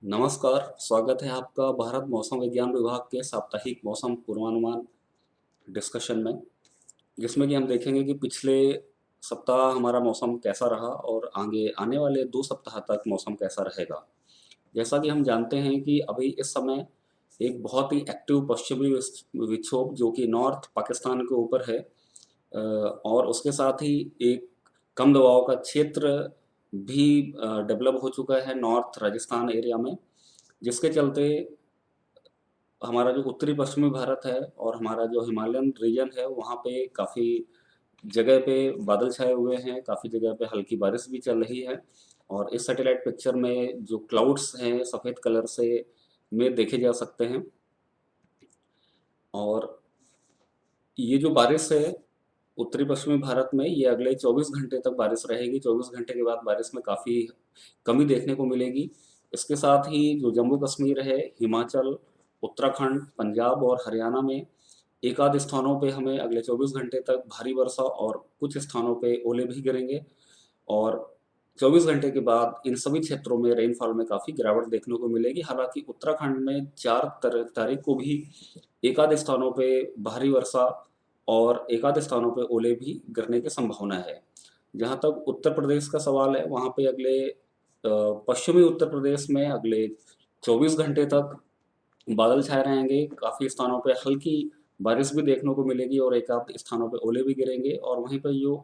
नमस्कार, स्वागत है आपका भारत मौसम विज्ञान विभाग के साप्ताहिक मौसम पूर्वानुमान डिस्कशन में, जिसमें कि हम देखेंगे कि पिछले सप्ताह हमारा मौसम कैसा रहा और आगे आने वाले 2 सप्ताह तक मौसम कैसा रहेगा। जैसा कि हम जानते हैं कि अभी इस समय एक बहुत ही एक्टिव पश्चिमी विक्षोभ जो कि नॉर्थ पाकिस्तान के ऊपर है और उसके साथ ही एक कम दबाव का क्षेत्र भी डेवलप हो चुका है नॉर्थ राजस्थान एरिया में, जिसके चलते हमारा जो उत्तरी पश्चिमी भारत है और हमारा जो हिमालयन रीजन है वहाँ पे काफ़ी जगह पे बादल छाए हुए हैं, काफ़ी जगह पे हल्की बारिश भी चल रही है और इस सैटेलाइट पिक्चर में जो क्लाउड्स हैं सफ़ेद कलर से में देखे जा सकते हैं। और ये जो बारिश है उत्तरी पश्चिमी भारत में ये अगले 24 घंटे तक बारिश रहेगी। 24 घंटे के बाद बारिश में काफ़ी कमी देखने को मिलेगी। इसके साथ ही जो जम्मू कश्मीर है, हिमाचल, उत्तराखंड, पंजाब और हरियाणा में एक आध स्थानों पे हमें अगले 24 घंटे तक भारी वर्षा और कुछ स्थानों पे ओले भी गिरेंगे और 24 घंटे के बाद इन सभी क्षेत्रों में रेनफॉल में काफ़ी गिरावट देखने को मिलेगी। हालांकि उत्तराखंड में 4 तारीख को भी एक आध स्थानों पे भारी वर्षा और एक आध स्थानों पे ओले भी गिरने की संभावना है। जहाँ तक उत्तर प्रदेश का सवाल है, वहाँ पे अगले पश्चिमी उत्तर प्रदेश में अगले 24 घंटे तक बादल छाए रहेंगे, काफ़ी स्थानों पे हल्की बारिश भी देखने को मिलेगी और एक आध स्थानों पे ओले भी गिरेंगे और वहीं पे जो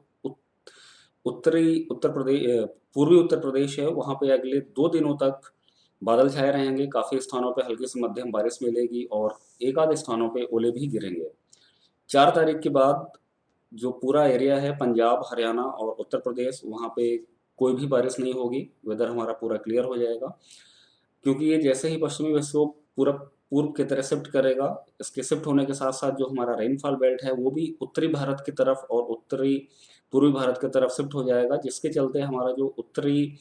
उत्तरी उत्तर प्रदेश पूर्वी उत्तर प्रदेश है, वहाँ पे अगले 2 दिनों तक बादल छाए रहेंगे, काफ़ी स्थानों पे हल्की से मध्यम बारिश मिलेगी और एक आध स्थानों पे ओले भी गिरेंगे। 4 तारीख के बाद जो पूरा एरिया है पंजाब, हरियाणा और उत्तर प्रदेश वहाँ पे कोई भी बारिश नहीं होगी, वेदर हमारा पूरा क्लियर हो जाएगा। क्योंकि ये जैसे ही पश्चिमी विक्षोभ पूरब पूर्व की तरफ शिफ्ट करेगा, इसके शिफ्ट होने के साथ-साथ जो हमारा रेनफॉल बेल्ट है वो भी उत्तरी भारत की तरफ और उत्तरी पूर्वी भारत की तरफ शिफ्ट हो जाएगा, जिसके चलते हमारा जो उत्तरी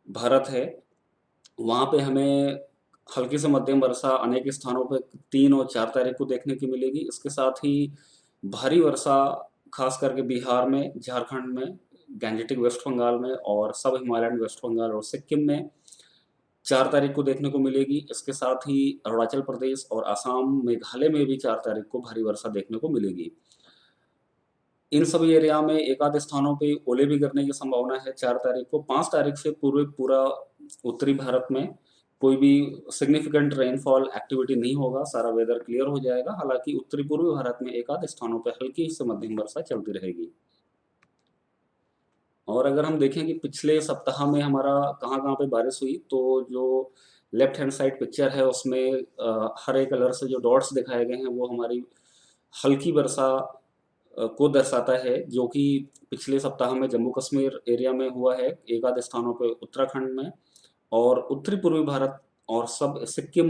भारत है, वहाँ पे हमें हल्की से मध्यम वर्षा अनेक स्थानों पे 3 और 4 तारीख को देखने की मिलेगी। इसके साथ ही भारी वर्षा खास करके बिहार में, झारखंड में, गैंजेटिक वेस्ट बंगाल में और सब हिमालयन वेस्ट बंगाल और सिक्किम में 4 तारीख को देखने को मिलेगी। इसके साथ ही अरुणाचल प्रदेश और असम, मेघालय में भी 4 तारीख को भारी वर्षा देखने को मिलेगी। इन सभी एरिया में एक आध स्थानों पे ओले भी गिरने की संभावना है 4 तारीख को। 5 तारीख से पूरा उत्तरी भारत में कोई भी सिग्निफिकेंट रेनफॉल एक्टिविटी नहीं होगा, सारा वेदर क्लियर हो जाएगा। हालाँकि उत्तरी पूर्वी भारत में एक आध स्थानों पे हल्की से मध्यम वर्षा चलती रहेगी। और अगर हम देखें कि पिछले सप्ताह में हमारा कहाँ-कहाँ पे बारिश हुई, तो जो लेफ्ट हैंड साइड पिक्चर है उसमें हरे कलर से जो डॉट्स दिखाए गए हैं वो हमारी हल्की वर्षा को दर्शाता है, जो कि पिछले सप्ताह में जम्मू कश्मीर एरिया में हुआ है, एक आध स्थानों पे उत्तराखंड में और उत्तरी पूर्वी भारत और सब सिक्किम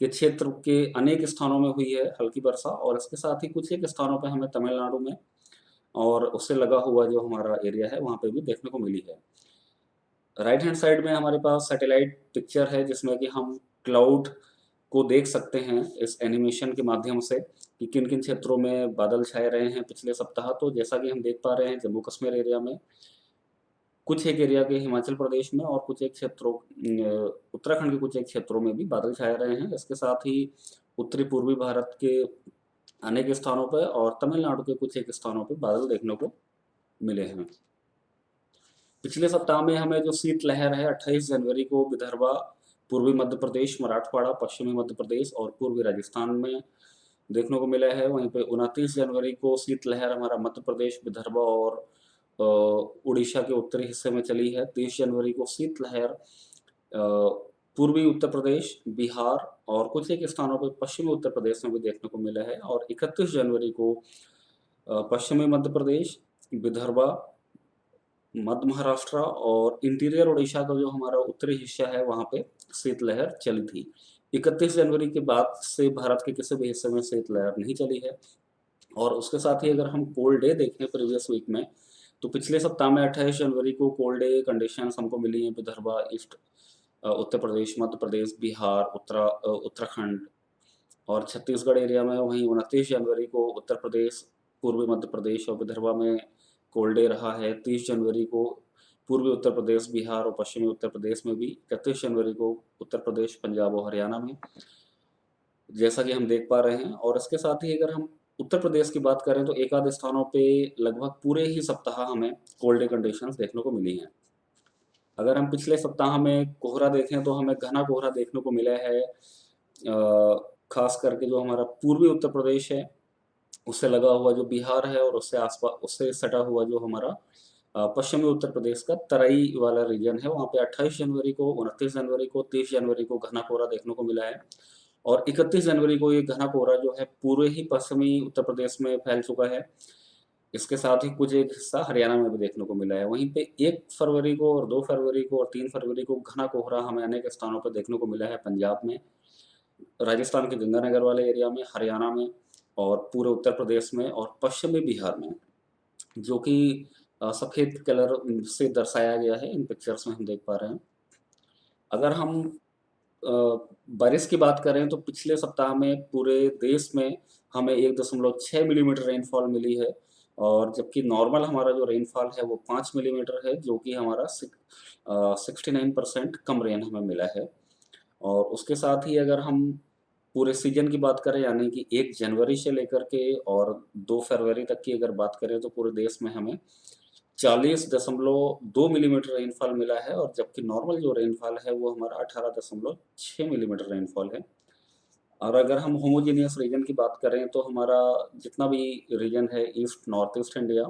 के क्षेत्र के अनेक स्थानों में हुई है हल्की वर्षा और इसके साथ ही कुछ एक स्थानों पे हमें तमिलनाडु में और उससे लगा हुआ जो हमारा एरिया है वहाँ पे भी देखने को मिली है। राइट हैंड साइड में हमारे पास सैटेलाइट पिक्चर है जिसमें कि हम क्लाउड को देख सकते हैं इस एनिमेशन के माध्यम से कि किन-किन क्षेत्रों में बादल छाए रहे हैं पिछले सप्ताह। तो जैसा कि हम देख पा रहे हैं जम्मू कश्मीर एरिया में, कुछ एक एरिया के हिमाचल प्रदेश में और कुछ एक क्षेत्रों उत्तराखंड के कुछ एक क्षेत्रों में भी बादल छाए रहे हैं। इसके साथ ही उत्तरी पूर्वी भारत के अनेक स्थानों पे और तमिलनाडु के कुछ एक स्थानों पे बादल देखने को मिले हैं। पिछले सप्ताह में हमें जो शीतलहर है 28 जनवरी को विदर्भा, पूर्वी मध्य प्रदेश, मराठवाड़ा, पश्चिमी मध्य प्रदेश और पूर्वी राजस्थान में देखने को मिला है। वहीं पे 29 जनवरी को शीतलहर हमारा मध्य प्रदेश, विदर्भा और उड़ीसा के उत्तरी हिस्से में चली है। 30 जनवरी को शीतलहर पूर्वी उत्तर प्रदेश, बिहार और कुछ एक स्थानों पर पश्चिमी उत्तर प्रदेश में भी देखने को मिला है और 31 जनवरी को पश्चिमी मध्य प्रदेश, विदर्भा, मध्य महाराष्ट्र और इंटीरियर उड़ीसा का जो हमारा उत्तरी हिस्सा है वहाँ पे शीतलहर चली थी। 31 जनवरी के बाद से भारत के किसी भी हिस्से में शीतलहर नहीं चली है और उसके साथ ही अगर हम कोल्ड डे देखें प्रीवियस वीक में, तो पिछले सप्ताह में 28 जनवरी को कोल्ड डे कंडीशंस हमको मिली हैं विदर्भा, ईस्ट उत्तर प्रदेश, मध्य प्रदेश, बिहार, उत्तराखंड और छत्तीसगढ़ एरिया में। वहीं 29 जनवरी को उत्तर प्रदेश, पूर्वी मध्य प्रदेश और विदर्भा में कोल्ड डे रहा है। 30 जनवरी को पूर्वी उत्तर प्रदेश, बिहार और पश्चिमी उत्तर प्रदेश में भी 31 जनवरी को उत्तर प्रदेश, पंजाब और हरियाणा में, जैसा कि हम देख पा रहे हैं। और इसके साथ ही अगर हम उत्तर प्रदेश की बात करें तो एक आध स्थानों पे लगभग पूरे ही सप्ताह हमें कोल्ड डे कंडीशंस देखने को मिली हैं। अगर हम पिछले सप्ताह में कोहरा देखें तो हमें घना कोहरा देखने को मिला है, खास करके जो हमारा पूर्वी उत्तर प्रदेश है उससे लगा हुआ जो बिहार है, और उससे आसपास उससे सटा हुआ जो हमारा पश्चिमी उत्तर प्रदेश का तराई वाला रीजन है, वहाँ पे 28 जनवरी को, 29 जनवरी को, 30 जनवरी को घना कोहरा देखने को मिला है। और 31 जनवरी को ये घना कोहरा जो है पूरे ही पश्चिमी उत्तर प्रदेश में फैल चुका है। इसके साथ ही कुछ एक हिस्सा हरियाणा में भी देखने को मिला है। वहीं पे 1 फरवरी को और 2 फरवरी को और 3 फरवरी को घना कोहरा हमें अनेक स्थानों पर देखने को मिला है, पंजाब में, राजस्थान के गंगानगर वाले एरिया में, हरियाणा में और पूरे उत्तर प्रदेश में और पश्चिमी बिहार में, जो कि सफ़ेद कलर से दर्शाया गया है इन पिक्चर्स में हम देख पा रहे हैं। अगर हम अ, बारिश की बात करें तो पिछले सप्ताह में पूरे देश में हमें 1.6 मिलीमीटर रेनफॉल मिली है, और जबकि नॉर्मल हमारा जो रेनफॉल है वो 5 मिलीमीटर है, जो कि हमारा 69% कम रेन हमें मिला है। और उसके साथ ही अगर हम पूरे सीजन की बात करें, यानी कि 1 जनवरी से लेकर के और 2 फरवरी तक की अगर बात करें, तो पूरे देश में हमें 40.2 मिलीमीटर रेनफॉल मिला है, और जबकि नॉर्मल जो रेनफॉल है वो हमारा 18.6 मिलीमीटर रेनफॉल है। और अगर हम होमोजेनियस रीजन की बात करें तो हमारा जितना भी रीजन है, ईस्ट नॉर्थ ईस्ट इंडिया,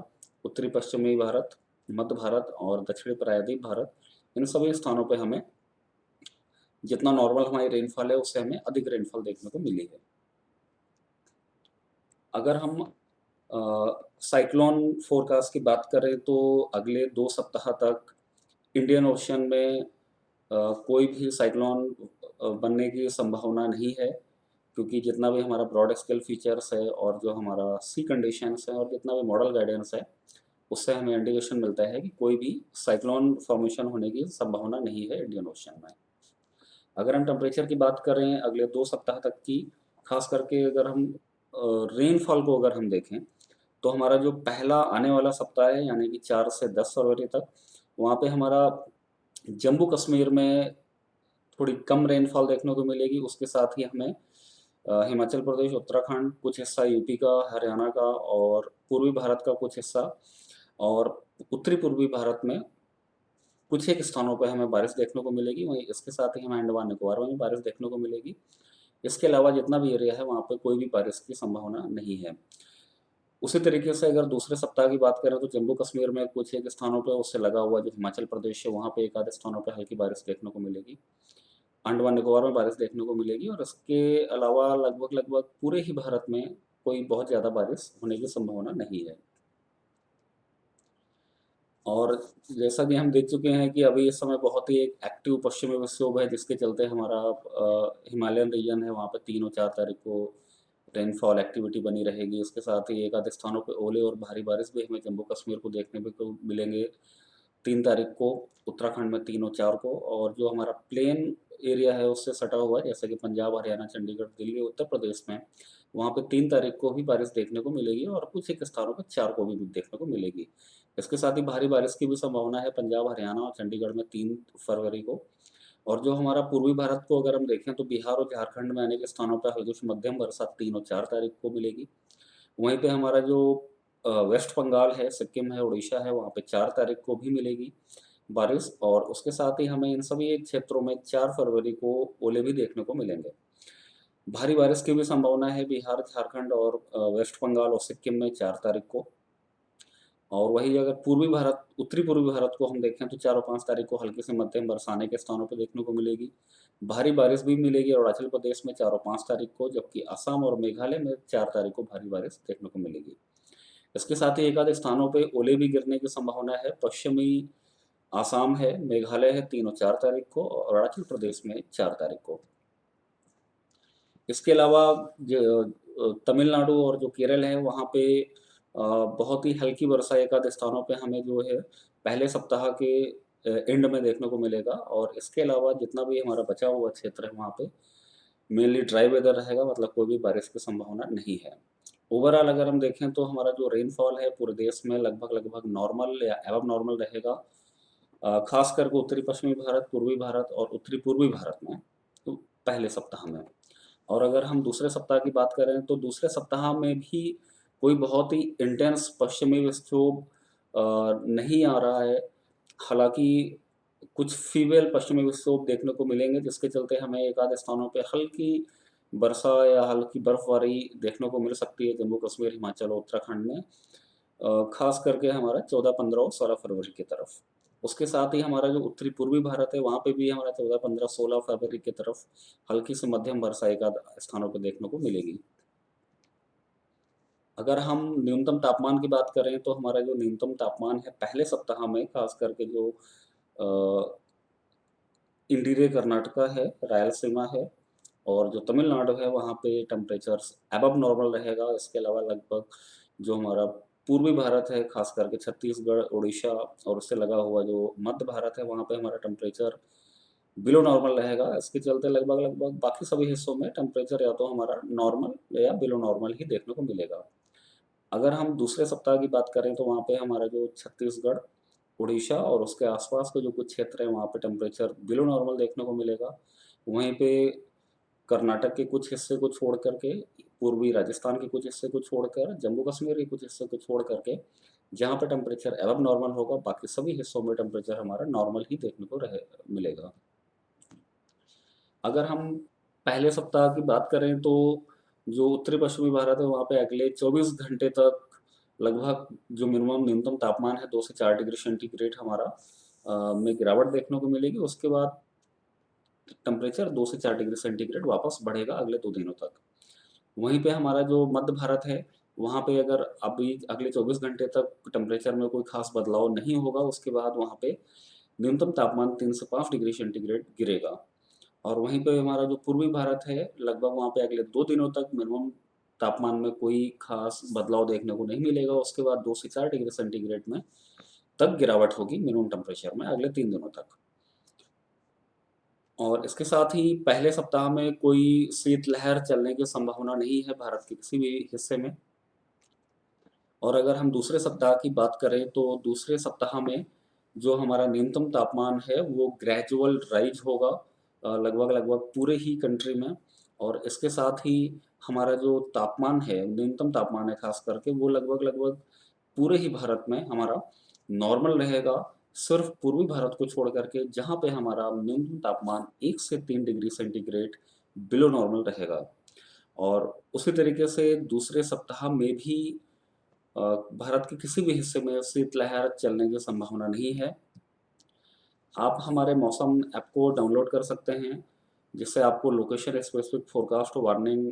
उत्तरी पश्चिमी भारत, मध्य भारत और दक्षिणी प्रायद्वीप भारत, इन सभी स्थानों पे हमें जितना नॉर्मल हमारी रेनफॉल है उससे हमें अधिक रेनफॉल देखने को मिली है। अगर हम साइक्लोन फोरकास्ट की बात करें तो अगले 2 सप्ताह तक इंडियन ओशन में कोई भी साइक्लोन बनने की संभावना नहीं है, क्योंकि जितना भी हमारा ब्रॉड स्केल फीचर्स है और जो हमारा सी कंडीशंस है और जितना भी मॉडल गाइडेंस है, उससे हमें इंडिकेशन मिलता है कि कोई भी साइक्लोन फॉर्मेशन होने की संभावना नहीं है इंडियन ओशन में। अगर हम टेम्परेचर की बात करें अगले 2 सप्ताह तक की, खास करके अगर हम रेनफॉल को अगर हम देखें, तो हमारा जो पहला आने वाला सप्ताह है, यानी कि 4 से 10 फरवरी तक, वहाँ पे हमारा जम्मू कश्मीर में थोड़ी कम रेनफॉल देखने को मिलेगी। उसके साथ ही हमें हिमाचल प्रदेश, उत्तराखंड, कुछ हिस्सा यूपी का, हरियाणा का और पूर्वी भारत का कुछ हिस्सा, और उत्तरी पूर्वी भारत में कुछ एक स्थानों पर हमें बारिश देखने को मिलेगी। वहीं इसके साथ ही हमें अंडमान निकोबार में भी बारिश देखने को मिलेगी। इसके अलावा जितना भी एरिया है वहाँ पे कोई भी बारिश की संभावना नहीं है। उसी तरीके से अगर दूसरे सप्ताह की बात करें तो जम्मू कश्मीर में कुछ एक स्थानों पे उससे लगा हुआ जो हिमाचल प्रदेश है वहाँ पे एक आधे स्थानों पे हल्की बारिश देखने को मिलेगी। अंडमान निकोबार में बारिश देखने को मिलेगी, और इसके अलावा लगभग लगभग पूरे ही भारत में कोई बहुत ज़्यादा बारिश होने की संभावना नहीं है। और जैसा कि हम देख चुके हैं कि अभी इस समय बहुत ही एक एक्टिव पश्चिमी विक्षोभ है, जिसके चलते हमारा हिमालयन रीजन है वहाँ पे 3 और 4 तारीख को रेनफॉल एक्टिविटी बनी रहेगी। इसके साथ ही एक आध स्थानों पे ओले और भारी बारिश भी हमें जम्मू कश्मीर को देखने को मिलेंगे 3 तारीख को, उत्तराखंड में 3 और 4 को, और जो हमारा प्लेन एरिया है उससे सटा हुआ है, जैसे कि पंजाब, हरियाणा, चंडीगढ़, दिल्ली, उत्तर प्रदेश में, वहाँ पे 3 तारीख को भी बारिश देखने को मिलेगी, और कुछ एक स्थानों पर 4 को भी देखने को मिलेगी। इसके साथ ही भारी बारिश की भी संभावना है पंजाब, हरियाणा और चंडीगढ़ में 3 फरवरी को। और जो हमारा पूर्वी भारत को अगर हम देखें तो बिहार और झारखंड में अनेक स्थानों पर हल्की से मध्यम वर्षा 3 और 4 तारीख को मिलेगी। वहीं पे हमारा जो वेस्ट बंगाल है, सिक्किम है, उड़ीसा है, वहाँ पे 4 तारीख को भी मिलेगी बारिश, और उसके साथ ही हमें इन सभी क्षेत्रों में 4 फरवरी को ओले भी देखने को मिलेंगे। भारी बारिश की भी संभावना है बिहार, झारखंड और वेस्ट बंगाल और सिक्किम में 4 तारीख को। और वही अगर पूर्वी भारत, उत्तरी पूर्वी भारत को हम देखें तो 4 और 5 तारीख को हल्की से मध्यम बरसाने के स्थानों पर देखने को मिलेगी। भारी बारिश भी मिलेगी अरुणाचल प्रदेश में 4 और 5 तारीख को, जबकि असम और मेघालय में 4 तारीख को भारी बारिश देखने को मिलेगी। इसके साथ ही एक आधे स्थानों पे ओले भी गिरने की संभावना है। पश्चिमी आसाम है, मेघालय है 3 और 4 तारीख को, और अरुणाचल प्रदेश में 4 तारीख को। इसके अलावा तमिलनाडु और जो केरल है वहाँ पे बहुत ही हल्की वर्षा एक आध स्थानों पे हमें जो है पहले सप्ताह के एंड में देखने को मिलेगा, और इसके अलावा जितना भी हमारा बचा हुआ क्षेत्र है वहाँ पे मेनली ड्राई वेदर रहेगा, मतलब कोई भी बारिश की संभावना नहीं है। ओवरऑल अगर हम देखें तो हमारा जो रेनफॉल है पूरे देश में लगभग लगभग नॉर्मल या एबव नॉर्मल रहेगा। खास करके उत्तरी पश्चिमी भारत, पूर्वी भारत और उत्तरी पूर्वी भारत में तो पहले सप्ताह में। और अगर हम दूसरे सप्ताह की बात करें तो दूसरे सप्ताह में भी कोई बहुत ही इंटेंस पश्चिमी विक्षोभ नहीं आ रहा है। हालांकि कुछ फीमेल पश्चिमी विक्षोभ देखने को मिलेंगे, जिसके चलते हमें एक आध स्थानों पे हल्की वर्षा या हल्की बर्फबारी देखने को मिल सकती है जम्मू कश्मीर, हिमाचल और उत्तराखंड में। खास करके हमारा 14, 15 और 16 फरवरी की तरफ। उसके साथ ही हमारा जो उत्तरी पूर्वी भारत है वहाँ पे भी हमारा 14, 15, 16 फरवरी की तरफ हल्की से मध्यम वर्षा एक आध स्थानों पर देखने को मिलेगी। अगर हम न्यूनतम तापमान की बात करें तो हमारा जो न्यूनतम तापमान है पहले सप्ताह में, खास करके जो इंटीरियर कर्नाटका है, रायलसीमा है और जो तमिलनाडु है वहाँ पे टेम्परेचर अबव नॉर्मल रहेगा। इसके अलावा लगभग जो हमारा पूर्वी भारत है, खास करके छत्तीसगढ़, उड़ीसा और उससे लगा हुआ जो मध्य भारत है वहाँ पे हमारा टेम्परेचर बिलो नॉर्मल रहेगा। इसके चलते लगभग लगभग बाकी सभी हिस्सों में टेम्परेचर या तो हमारा नॉर्मल या बिलो नॉर्मल ही देखने को मिलेगा। अगर हम दूसरे सप्ताह की बात करें तो वहाँ पे हमारा जो छत्तीसगढ़, उड़ीसा और उसके आसपास के जो कुछ क्षेत्र हैं वहाँ पे टेम्परेचर बिलो नॉर्मल देखने को मिलेगा। वहीं पे कर्नाटक के कुछ हिस्से को छोड़ करके, पूर्वी राजस्थान के कुछ हिस्से को छोड़कर, जम्मू कश्मीर के कुछ हिस्से को छोड़ करके जहाँ पे टेम्परेचर एवब नॉर्मल होगा, बाकी सभी हिस्सों में टेम्परेचर हमारा नॉर्मल ही देखने को रहे मिलेगा। अगर हम पहले सप्ताह की बात करें तो जो उत्तरी पश्चिमी भारत है वहाँ पे अगले 24 घंटे तक लगभग जो मिनिमम न्यूनतम तापमान है 2 से 4 डिग्री सेंटीग्रेड हमारा में गिरावट देखने को मिलेगी। उसके बाद टेम्परेचर 2 से 4 डिग्री सेंटीग्रेड वापस बढ़ेगा अगले 2 दिनों तक। वहीं पे हमारा जो मध्य भारत है वहाँ पे अगर अभी अगले 24 घंटे तक टेम्परेचर में कोई खास बदलाव नहीं होगा, उसके बाद वहाँ पे न्यूनतम तापमान 3 से 5 डिग्री सेंटीग्रेड गिरेगा। और वहीं पे हमारा जो पूर्वी भारत है लगभग वहाँ पे अगले 2 दिनों तक मिनिमम तापमान में कोई खास बदलाव देखने को नहीं मिलेगा। उसके बाद 2 से 4 डिग्री सेंटीग्रेड में तक गिरावट होगी मिनिमम टेम्परेचर में अगले 3 दिनों तक। और इसके साथ ही पहले सप्ताह में कोई शीतलहर चलने की संभावना नहीं है भारत के किसी भी हिस्से में। और अगर हम दूसरे सप्ताह की बात करें तो दूसरे सप्ताह में जो हमारा न्यूनतम तापमान है वो ग्रेजुअल राइज होगा लगभग लगभग पूरे ही कंट्री में। और इसके साथ ही हमारा जो तापमान है, न्यूनतम तापमान है खास करके, वो लगभग लगभग पूरे ही भारत में हमारा नॉर्मल रहेगा। सिर्फ पूर्वी भारत को छोड़ करके जहाँ पे हमारा न्यूनतम तापमान 1 से 3 डिग्री सेंटीग्रेड बिलो नॉर्मल रहेगा। और उसी तरीके से दूसरे सप्ताह में भी अ, भारत के किसी भी हिस्से में शीतलहर चलने की संभावना नहीं है। आप हमारे मौसम ऐप को डाउनलोड कर सकते हैं, जिससे आपको लोकेशन स्पेसिफिक फोरकास्ट वार्निंग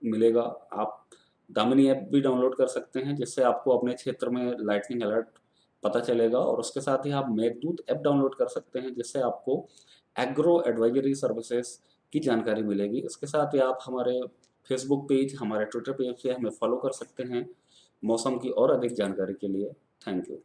मिलेगा। आप दामिनी ऐप भी डाउनलोड कर सकते हैं, जिससे आपको अपने क्षेत्र में लाइटनिंग अलर्ट पता चलेगा। और उसके साथ ही आप मेघदूत ऐप डाउनलोड कर सकते हैं, जिससे आपको एग्रो एडवाइजरी सर्विसेज की जानकारी मिलेगी। इसके साथ ही आप हमारे फेसबुक पेज, हमारे ट्विटर पेज से हमें फॉलो कर सकते हैं मौसम की और अधिक जानकारी के लिए। Thank you.